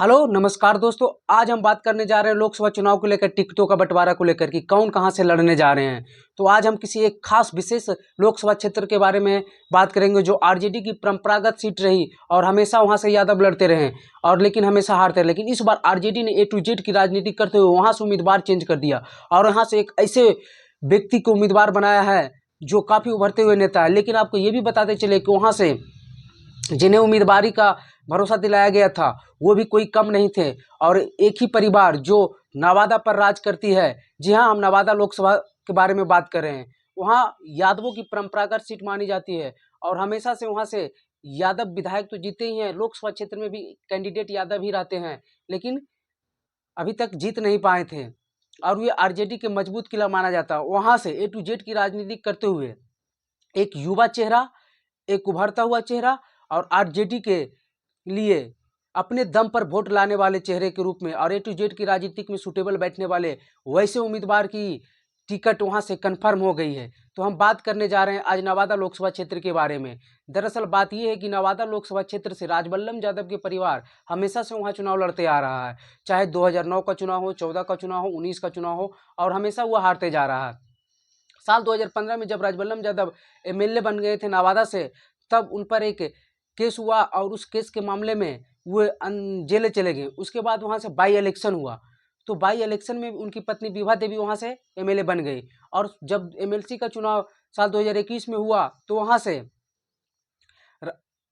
Hello नमस्कार दोस्तों, आज हम बात करने जा रहे हैं लोकसभा चुनाव को लेकर, टिकटों का बंटवारा को लेकर कि कौन कहां से लड़ने जा रहे हैं। तो आज हम किसी एक खास विशेष लोकसभा क्षेत्र के बारे में बात करेंगे जो आरजेडी की परंपरागत सीट रही और हमेशा वहां से यादव लड़ते रहे और लेकिन हमेशा हारते रहे। लेकिन इस बार आरजेडी ने ए टू जेड की राजनीति करते हुए वहां से उम्मीदवार चेंज कर दिया और यहाँ से एक ऐसे व्यक्ति को उम्मीदवार बनाया है जो काफ़ी उभरते हुए नेता है। लेकिन आपको ये भी बताते चले कि वहाँ से जिन्हें उम्मीदवारी का भरोसा दिलाया गया था वो भी कोई कम नहीं थे और एक ही परिवार जो नवादा पर राज करती है। जी हाँ, हम नवादा लोकसभा के बारे में बात कर रहे हैं। वहाँ यादवों की परंपरागत सीट मानी जाती है और हमेशा से वहाँ से यादव विधायक तो जीते ही हैं, लोकसभा क्षेत्र में भी कैंडिडेट यादव ही रहते हैं, लेकिन अभी तक जीत नहीं पाए थे और ये आरजेडी के मजबूत किला माना जाता है। वहाँ से ए टू जेड की राजनीति करते हुए एक युवा चेहरा, एक उभरता हुआ चेहरा और आरजेडी के लिए अपने दम पर वोट लाने वाले चेहरे के रूप में और ए टू जेड की राजनीतिक में सुटेबल बैठने वाले वैसे उम्मीदवार की टिकट वहां से कंफर्म हो गई है। तो हम बात करने जा रहे हैं आज नवादा लोकसभा क्षेत्र के बारे में। दरअसल बात यह है कि नवादा लोकसभा क्षेत्र से राजबल्लभ यादव के परिवार हमेशा से वहां चुनाव लड़ते आ रहा है, चाहे 2009 का चुनाव हो, 14 का चुनाव हो, 19 का चुनाव हो, और हमेशा वो हारते जा रहा है। साल 2015 में जब राजबल्लभ यादव एमएलए बन गए थे नवादा से, तब उन पर एक केस हुआ और उस केस के मामले में वो जेल चले गए। उसके बाद वहाँ से बाई इलेक्शन हुआ, तो बाई इलेक्शन में उनकी पत्नी विभा देवी वहाँ से एमएलए बन गई और जब एमएलसी का चुनाव साल 2021 में हुआ तो वहाँ से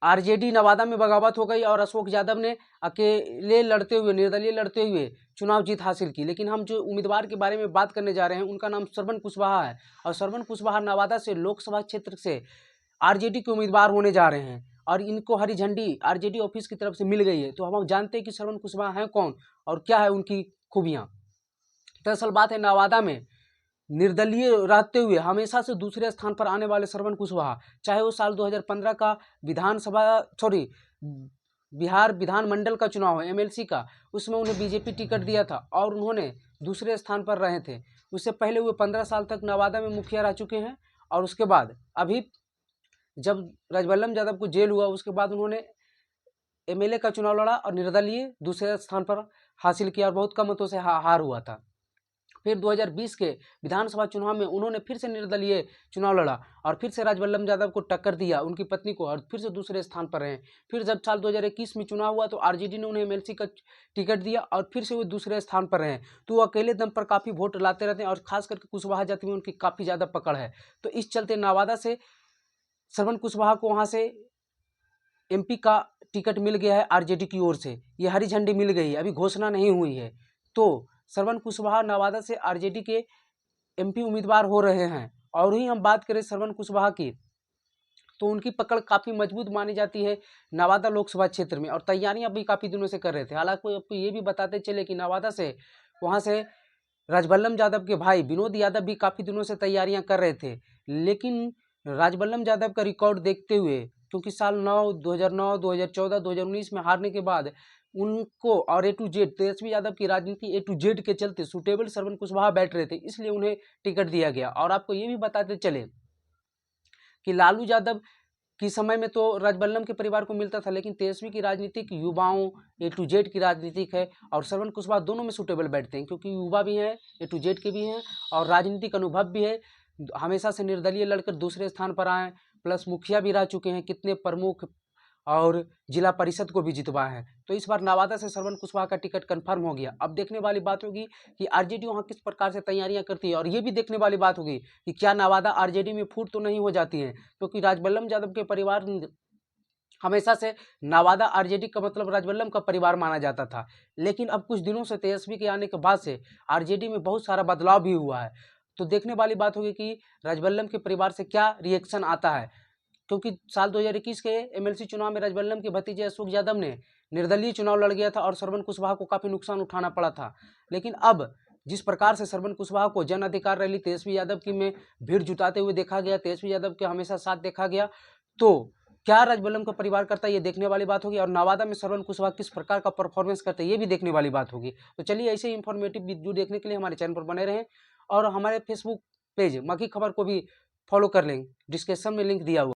आरजेडी नवादा में बगावत हो गई और अशोक यादव ने अकेले लड़ते हुए, निर्दलीय लड़ते हुए चुनाव जीत हासिल की। लेकिन हम जो उम्मीदवार के बारे में बात करने जा रहे हैं उनका नाम श्रवण कुशवाहा है और श्रवण कुशवाहा नवादा से लोकसभा क्षेत्र से आरजेडी के उम्मीदवार होने जा रहे हैं और इनको हरी झंडी आरजेडी ऑफिस की तरफ से मिल गई है। तो हम जानते हैं कि श्रवण कुशवाहा हैं कौन और क्या है उनकी खूबियाँ। दरअसल बात है नवादा में निर्दलीय रहते हुए हमेशा से दूसरे स्थान पर आने वाले श्रवण कुशवाहा, चाहे वो साल 2015 का बिहार विधानमंडल का चुनाव है एमएलसी का, उसमें उन्हें बीजेपी टिकट दिया था और उन्होंने दूसरे स्थान पर रहे थे। उससे पहले वो 15 साल तक नवादा में मुखिया रह चुके हैं और उसके बाद अभी जब राजबल्लभ यादव को जेल हुआ उसके बाद उन्होंने एमएलए का चुनाव लड़ा और निर्दलीय दूसरे स्थान पर हासिल किया और बहुत कम मतों से हार हुआ था। फिर 2020 के विधानसभा चुनाव में उन्होंने फिर से निर्दलीय चुनाव लड़ा और फिर से राजबल्लभ यादव को टक्कर दिया, उनकी पत्नी को, और फिर से दूसरे स्थान पर रहे। फिर जब साल 2021 में चुनाव हुआ तो आरजेडी ने उन्हें एमएलसी का टिकट दिया और फिर से वो दूसरे स्थान पर रहे। तो वो अकेले दम पर काफ़ी वोट लाते रहते हैं और खास करके कुशवाहा जाति में उनकी काफ़ी ज़्यादा पकड़ है। तो इस चलते नवादा से श्रवण कुशवाहा को वहाँ से एमपी का टिकट मिल गया है आरजेडी की ओर से, ये हरी झंडी मिल गई है, अभी घोषणा नहीं हुई है। तो श्रवण कुशवाहा नवादा से आरजेडी के एमपी उम्मीदवार हो रहे हैं। और ही हम बात करें श्रवण कुशवाहा की तो उनकी पकड़ काफ़ी मजबूत मानी जाती है नवादा लोकसभा क्षेत्र में और तैयारियां भी काफ़ी दिनों से कर रहे थे। हालांकि आपको ये भी बताते चले कि नवादा से वहाँ से राजबल्लभ यादव के भाई विनोद यादव भी काफ़ी दिनों से तैयारियां कर रहे थे। लेकिन राजबल्लभ यादव का रिकॉर्ड देखते हुए, क्योंकि साल 2009, 2014, 2019 में हारने के बाद उनको और ए टू जेड तेजस्वी यादव की राजनीति ए टू जेड के चलते सुटेबल श्रवण कुशवाहा बैठ रहे थे, इसलिए उन्हें टिकट दिया गया। और आपको ये भी बताते चले कि लालू यादव की समय में तो राजबल्लभ के परिवार को मिलता था, लेकिन तेजस्वी की राजनीतिक युवाओं ए टू जेड की राजनीतिक है और श्रवण कुशवाहा दोनों में सुटेबल बैठते हैं, क्योंकि युवा भी हैं, ए टू जेड के भी हैं और राजनीतिक अनुभव भी है। हमेशा से निर्दलीय लड़कर दूसरे स्थान पर आए, प्लस मुखिया भी रह चुके हैं, कितने प्रमुख और जिला परिषद को भी जितवाए हैं। तो इस बार नवादा से श्रवण कुशवाहा का टिकट कंफर्म हो गया। अब देखने वाली बात होगी कि आरजेडी वहाँ किस प्रकार से तैयारियां करती है और ये भी देखने वाली बात होगी कि क्या नवादा आरजेडी में फूट तो नहीं हो जाती है, क्योंकि राजबल्लभ यादव के परिवार हमेशा से नवादा आरजेडी का मतलब राजबल्लभ का परिवार माना जाता था। लेकिन अब कुछ दिनों से तेजस्वी के आने के बाद से आरजेडी में बहुत सारा बदलाव भी हुआ है। तो देखने वाली बात होगी कि राजबल्लभ के परिवार से क्या रिएक्शन आता है, क्योंकि साल 2021 के एमएलसी चुनाव में राजबल्लभ के भतीजे अशोक यादव ने निर्दलीय चुनाव लड़ गया था और श्रवण कुशवाहा को काफ़ी नुकसान उठाना पड़ा था। लेकिन अब जिस प्रकार से श्रवण कुशवाहा को जन अधिकार रैली तेजस्वी यादव की में भीड़ जुटाते हुए देखा गया, तेजस्वी यादव के हमेशा साथ देखा गया, तो क्या राजबल्लभ का परिवार करता है ये देखने वाली बात होगी और नवादा में श्रवण कुशवाहा किस प्रकार का परफॉर्मेंस करते हैं ये भी देखने वाली बात होगी। तो चलिए ऐसे ही इंफॉर्मेटिव वीडियो देखने के लिए हमारे चैनल पर बने रहें और हमारे फेसबुक पेज मक्खी खबर को भी फॉलो कर लें, डिस्क्रिप्शन में लिंक दिया हुआ।